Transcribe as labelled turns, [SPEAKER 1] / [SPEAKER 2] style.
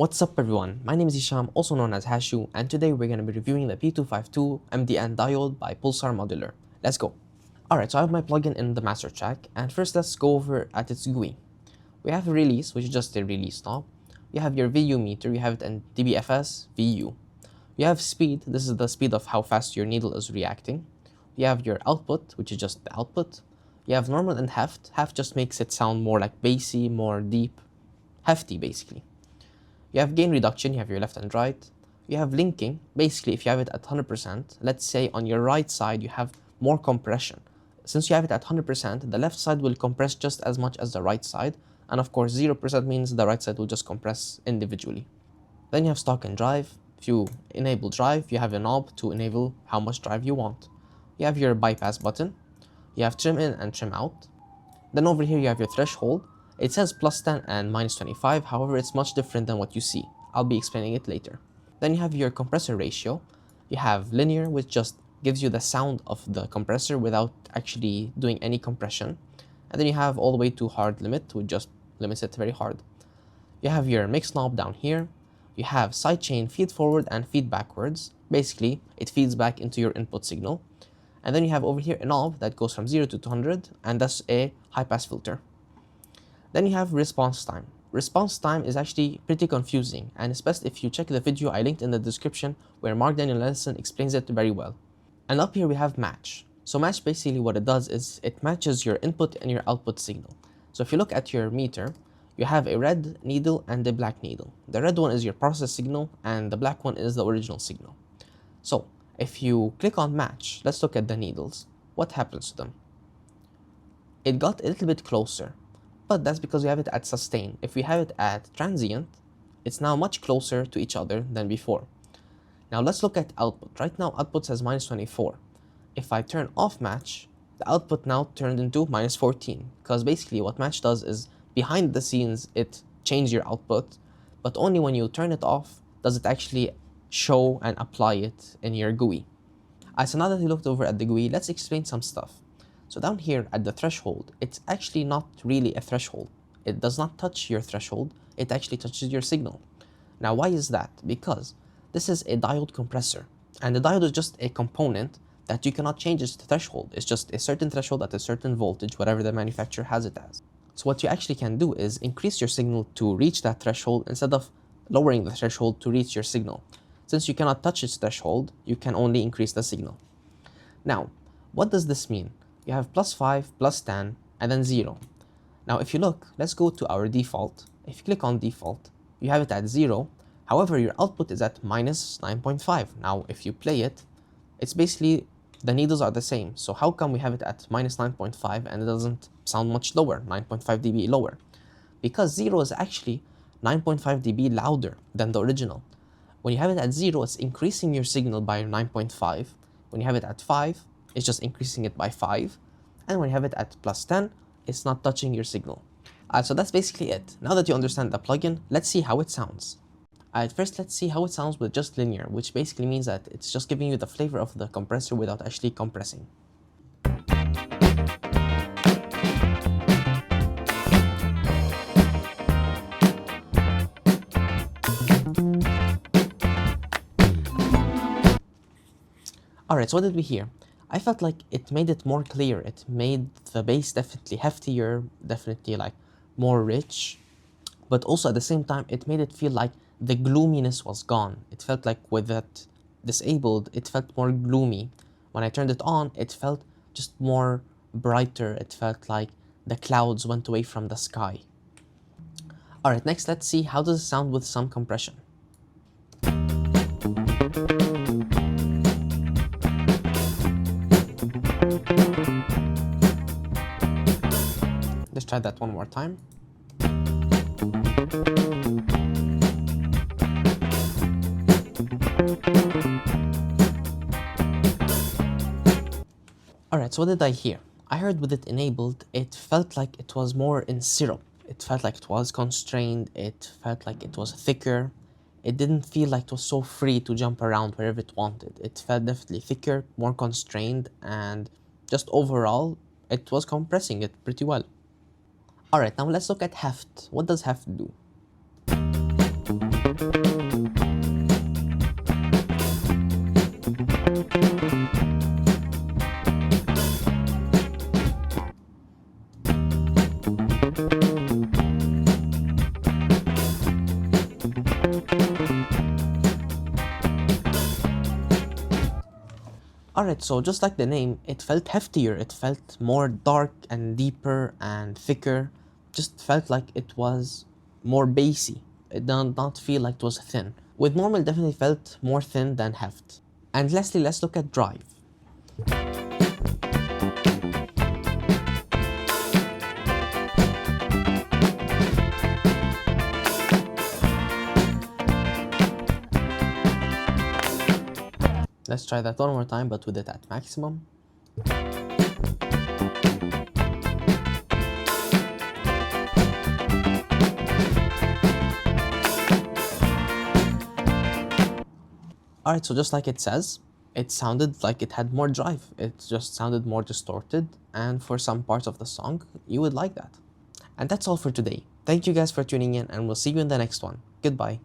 [SPEAKER 1] What's up everyone, my name is Hisham, also known as Hashu, and today we're going to be reviewing the P252 MDN Diode by Pulsar Modular. Let's go. Alright, so I have my plugin in the master track, and first let's go over at its GUI. We have a release, which is just a release knob. You have your VU meter, you have it in dBFS, VU. You have speed, this is the speed of how fast your needle is reacting. You have your output, which is just the output. You have normal and heft. Heft just makes it sound more like bassy, more deep, hefty basically. You have gain reduction, you have your left and right. You have linking, basically if you have it at 100%, let's say on your right side you have more compression. Since you have it at 100%, the left side will compress just as much as the right side, and of course 0% means the right side will just compress individually. Then you have stock and drive. If you enable drive, you have a knob to enable how much drive you want. You have your bypass button. You have trim in and trim out. Then over here you have your threshold. It says +10 and -25, however it's much different than what you see. I'll be explaining it later. Then you have your compressor ratio. You have linear, which just gives you the sound of the compressor without actually doing any compression. And then you have all the way to hard limit, which just limits it very hard. You have your mix knob down here. You have sidechain feed forward and feed backwards. Basically, it feeds back into your input signal. And then you have over here a knob that goes from 0 to 200, and that's a high pass filter. Then you have response time. Response time is actually pretty confusing, and it's best if you check the video I linked in the description where Mark Daniel Nelson explains it very well. And up here we have match. So match, basically what it does is it matches your input and your output signal. So if you look at your meter, you have a red needle and a black needle. The red one is your process signal and the black one is the original signal. So if you click on match, let's look at the needles. What happens to them? It got a little bit closer. But that's because we have it at sustain. If we have it at transient, it's now much closer to each other than before. Now let's look at output. Right now output says -24. If I turn off match, the output now turned into -14, because basically what match does is behind the scenes it changes your output, but only when you turn it off does it actually show and apply it in your GUI. So now that we looked over at the GUI, let's explain some stuff. So down here at the threshold, it's actually not really a threshold. It does not touch your threshold, it actually touches your signal. Now why is that? Because this is a diode compressor, and the diode is just a component that you cannot change its threshold. It's just a certain threshold at a certain voltage, whatever the manufacturer has it as. So what you actually can do is increase your signal to reach that threshold instead of lowering the threshold to reach your signal. Since you cannot touch its threshold, you can only increase the signal. Now, what does this mean? You have +5, +10, and then 0. Now if you look, let's go to our default. If you click on default, you have it at 0. However, your output is at -9.5. Now if you play it, it's basically the needles are the same. So how come we have it at -9.5 and it doesn't sound much lower, 9.5 dB lower? Because 0 is actually 9.5 dB louder than the original. When you have it at 0, it's increasing your signal by 9.5. When you have it at 5, it's just increasing it by 5, and when you have it at +10, it's not touching your signal. So that's basically it. Now that you understand the plugin, let's see how it sounds. First, let's see how it sounds with just linear, which basically means that it's just giving you the flavor of the compressor without actually compressing. Alright, so what did we hear? I felt like it made it more clear. It made the bass definitely heftier, definitely like more rich, but also at the same time it made it feel like the gloominess was gone. It felt like with that disabled, it felt more gloomy. When I turned it on, it felt just more brighter. It felt like the clouds went away from the sky. Alright, next let's see how does it sound with some compression. Let's try that one more time. Alright, so what did I hear? I heard with it enabled, it felt like it was more in syrup. It felt like it was constrained, it felt like it was thicker. It didn't feel like it was so free to jump around wherever it wanted. It felt definitely thicker, more constrained, and just overall, it was compressing it pretty well. Alright, now let's look at Heft. What does Heft do? Alright, so just like the name, it felt heftier, it felt more dark and deeper and thicker, just felt like it was more bassy. It did not feel like it was thin. With normal, definitely felt more thin than heft. And lastly, let's look at drive. Let's try that one more time, but with it at maximum. Alright, so just like it says, it sounded like it had more drive. It just sounded more distorted, and for some parts of the song, you would like that. And that's all for today. Thank you guys for tuning in, and we'll see you in the next one. Goodbye.